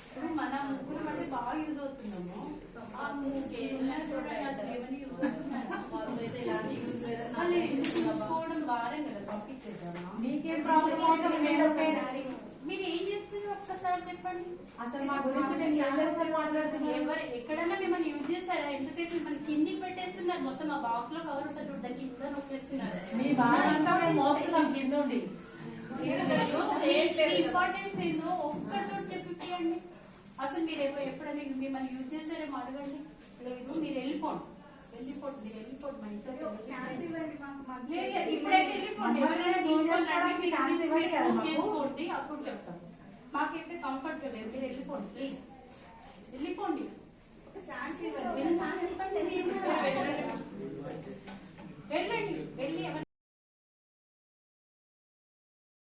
ఇప్పుడు మన ముగ్గురు అంటే బాగా యూజ్ అవుతున్నాము. చూసుకోవడం భారం కదా, పంపించేద్దామా? మీకేం ప్రాబ్లం? మీరు ఏం చేస్తున్నారు ఒక్కసారి చెప్పండి. అసలు మా గురించి ఎవరు ఎక్కడన్నా మిమ్మల్ని యూజ్ చేస్తారా? ఎంతసేపు మిమ్మల్ని కిందికి పెట్టేస్తున్నారు. మొత్తం ఆ బాక్స్ లో కవర్ ఉంటుంది, దానికి కింద నొక్కేస్తున్నారు. మీ బాగా మోస్తున్నాం కింద ఉండి. ఇంపార్టెన్స్ ఏందో ఒక్కరితో చెప్పియండి. అసలు మీరు ఎప్పుడైనా మిమ్మల్ని యూజ్ చేస్తారేమో అడగండి. లేదు మీరు వెళ్ళిపోండి, వెళ్ళిపోండి, మీరు వెళ్ళిపోండి. మా ఇంట్లో ఇప్పుడైతే వెళ్ళిపోండి. ఎవరైనా తీసుకోండి, చేసుకోండి, అప్పుడు చెప్తాను. మాకైతే కంఫర్ట్ లేదు, మీరు వెళ్ళిపోండి ప్లీజ్.